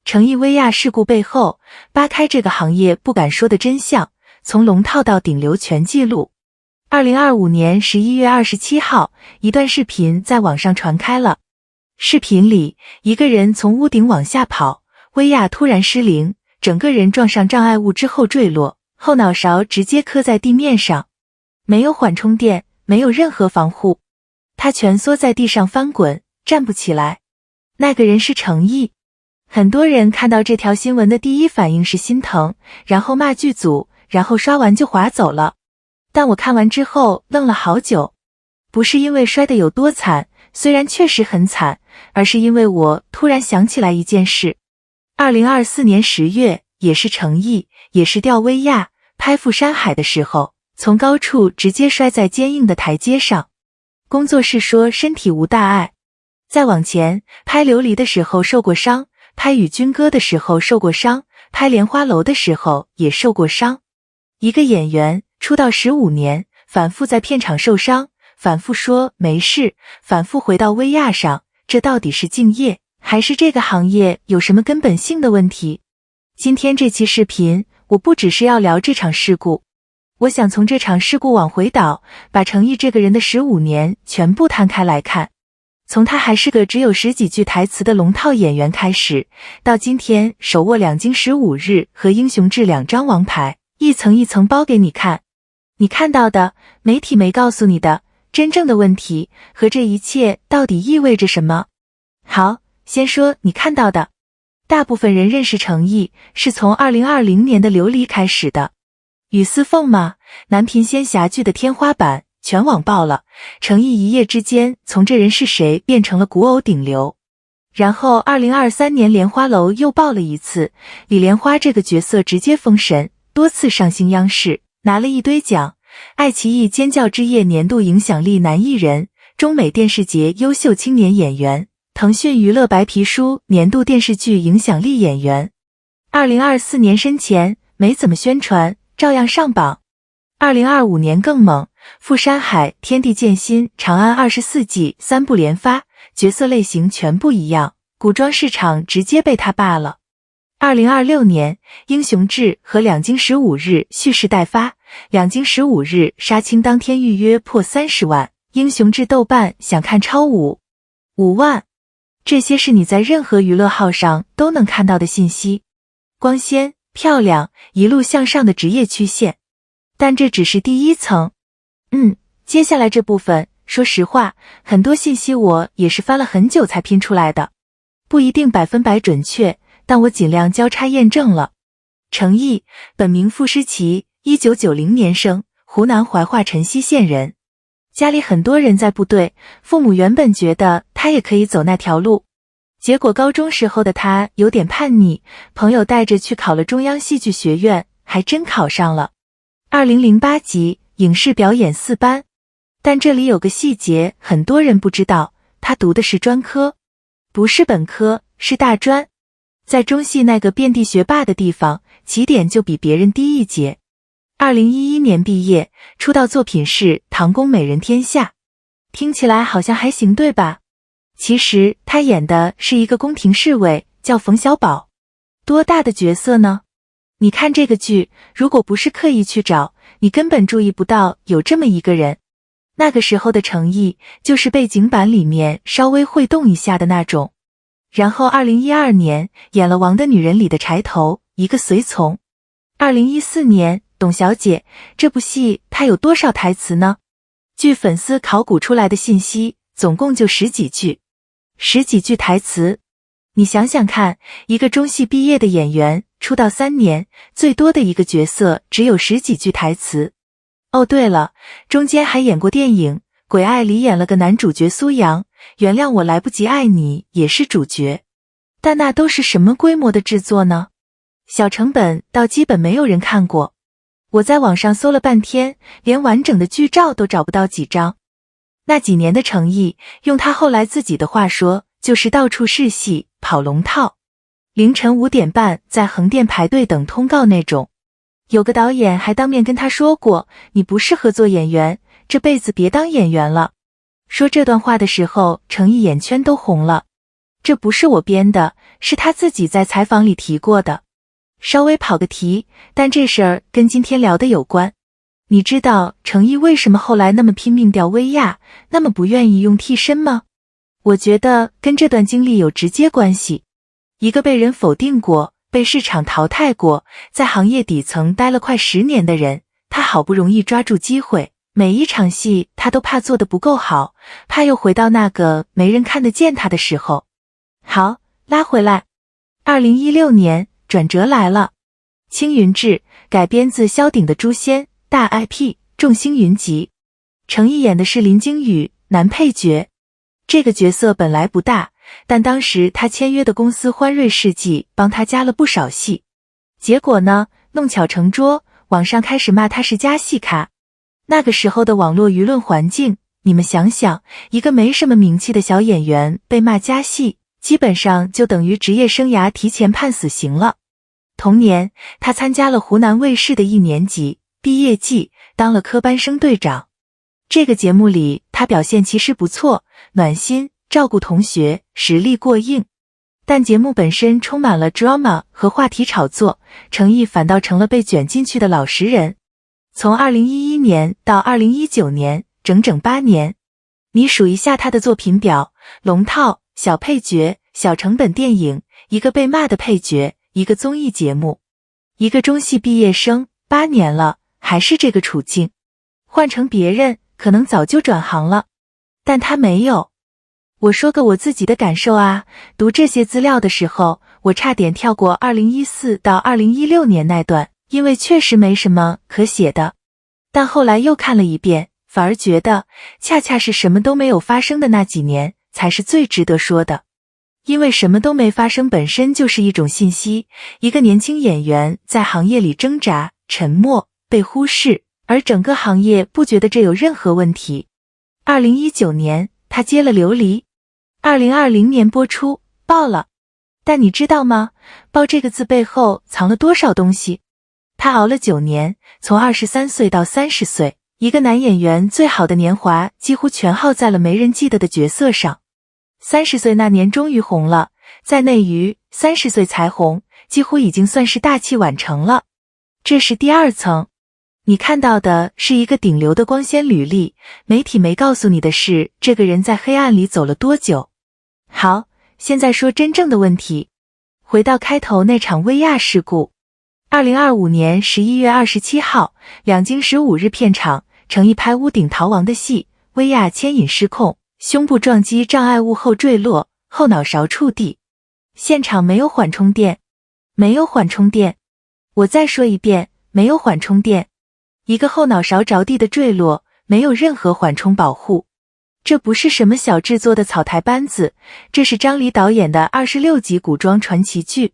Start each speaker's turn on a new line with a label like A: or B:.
A: 诚毅薇娅事故背后，扒开这个行业不敢说的真相，从龙套到顶流全记录。2025年11月27号，一段视频在网上传开了。视频里，一个人从屋顶往下跑，薇娅突然失灵，整个人撞上障碍物之后坠落，后脑勺直接磕在地面上，没有缓冲垫，没有任何防护，他蜷缩在地上翻滚，站不起来。那个人是诚毅。很多人看到这条新闻的第一反应是心疼，然后骂剧组，然后刷完就划走了。但我看完之后愣了好久，不是因为摔得有多惨，虽然确实很惨，而是因为我突然想起来一件事。2024年10月，也是诚毅，也是吊薇娅拍赴山海的时候，从高处直接摔在坚硬的台阶上。工作室说身体无大碍。再往前，拍琉璃的时候受过伤，拍与君歌的时候受过伤，拍莲花楼的时候也受过伤。一个演员出道15年，反复在片场受伤，反复说没事，反复回到薇娅上，这到底是敬业，还是这个行业有什么根本性的问题？今天这期视频，我不只是要聊这场事故，我想从这场事故往回倒，把诚毅这个人的15年全部摊开来看。从他还是个只有10几句台词的龙套演员开始，到今天手握2金15日和英雄志2张王牌，一层一层包给你看。你看到的，媒体没告诉你的，真正的问题和这一切到底意味着什么？好，先说你看到的。大部分人认识诚毅是从2020年的琉璃开始的。雨丝凤嘛，男频仙侠剧的天花板，全网爆了，诚毅一夜之间从这人是谁变成了古偶顶流。然后2023年莲花楼又爆了一次，李莲花这个角色直接封神，多次上星央视，拿了一堆奖，爱奇艺尖叫之夜年度影响力男艺人，中美电视节优秀青年演员，腾讯娱乐白皮书年度电视剧影响力演员。2024年身前没怎么宣传，照样上榜。2025年更猛，赴山海、天地剑心、长安24季3部连发，角色类型全不一样，古装市场直接被他霸了。2026年，英雄志和2金15日蓄势待发，2金15日杀青当天预约破30万，英雄志豆瓣想看超5万。这些是你在任何娱乐号上都能看到的信息，光鲜、漂亮，一路向上的职业曲线。但这只是第一层。接下来这部分，说实话，很多信息我也是翻了很久才拼出来的，不一定100%准确，但我尽量交叉验证了。诚毅，本名傅诗琪，1990年生，湖南怀化辰溪县人。家里很多人在部队，父母原本觉得他也可以走那条路，结果高中时候的他有点叛逆，朋友带着去考了中央戏剧学院，还真考上了。2008级影视表演4班，但这里有个细节很多人不知道，他读的是专科，不是本科，是大专。在中戏那个遍地学霸的地方，起点就比别人低一截。2011年毕业，出道作品是《唐宫美人天下》，听起来好像还行对吧？其实他演的是一个宫廷侍卫，叫冯小宝。多大的角色呢？你看这个剧，如果不是刻意去找，你根本注意不到有这么一个人。那个时候的诚毅，就是背景板里面稍微会动一下的那种。然后2012年演了《王的女人》里的柴头，一个随从。2014年董小姐，这部戏她有多少台词呢？据粉丝考古出来的信息，总共就10几句，10几句台词。你想想看，一个中戏毕业的演员，出道3年，最多的一个角色只有10几句台词。哦对了，中间还演过电影《鬼爱》里演了个男主角苏阳，原谅我来不及爱你也是主角。但那都是什么规模的制作呢？小成本到基本没有人看过。我在网上搜了半天，连完整的剧照都找不到几张。那几年的诚毅，用他后来自己的话说，就是到处试戏，跑龙套，凌晨5点半在横店排队等通告那种。有个导演还当面跟他说过，你不适合做演员，这辈子别当演员了。说这段话的时候，诚毅眼圈都红了。这不是我编的，是他自己在采访里提过的。稍微跑个题，但这事儿跟今天聊的有关。你知道程毅为什么后来那么拼命吊威亚，那么不愿意用替身吗？我觉得跟这段经历有直接关系。一个被人否定过，被市场淘汰过，在行业底层待了快10年的人，他好不容易抓住机会，每一场戏他都怕做得不够好，怕又回到那个没人看得见他的时候。好，拉回来。2016年转折来了，青云志改编自萧鼎的《诛仙》，大 IP， 众星云集。程毅演的是林惊羽，男配角。这个角色本来不大，但当时他签约的公司欢瑞世纪帮他加了不少戏。结果呢，弄巧成拙，网上开始骂他是加戏咖。那个时候的网络舆论环境，你们想想，一个没什么名气的小演员被骂加戏，基本上就等于职业生涯提前判死刑了。同年，他参加了湖南卫视的1年级毕业季，当了科班生队长。这个节目里，他表现其实不错，暖心，照顾同学，实力过硬。但节目本身充满了 drama 和话题炒作，程毅反倒成了被卷进去的老实人。从2011年到2019年，整整8年。你数一下他的作品表：龙套、小配角、小成本电影，一个被骂的配角，一个综艺节目，一个中戏毕业生，8年了，还是这个处境。换成别人，可能早就转行了，但他没有。我说个我自己的感受啊，读这些资料的时候，我差点跳过2014到2016年那段，因为确实没什么可写的。但后来又看了一遍，反而觉得恰恰是什么都没有发生的那几年才是最值得说的。因为什么都没发生本身就是一种信息，一个年轻演员在行业里挣扎、沉默、被忽视，而整个行业不觉得这有任何问题。2019年他接了琉璃，2020年播出，爆了。但你知道吗？爆这个字背后藏了多少东西？他熬了9年，从23岁到30岁，一个男演员最好的年华几乎全耗在了没人记得的角色上。30岁那年终于红了，在内娱30岁才红，几乎已经算是大器晚成了。这是第2层。你看到的是一个顶流的光鲜履历，媒体没告诉你的是这个人在黑暗里走了多久。好，现在说真正的问题。回到开头那场威亚事故。2025年11月27号，两京15日片场，程毅拍屋顶逃亡的戏，威亚牵引失控，胸部撞击障碍物后坠落，后脑勺触地。现场没有缓冲垫，没有缓冲垫。我再说一遍，没有缓冲垫。一个后脑勺着地的坠落，没有任何缓冲保护。这不是什么小制作的草台班子，这是张黎导演的26集古装传奇剧。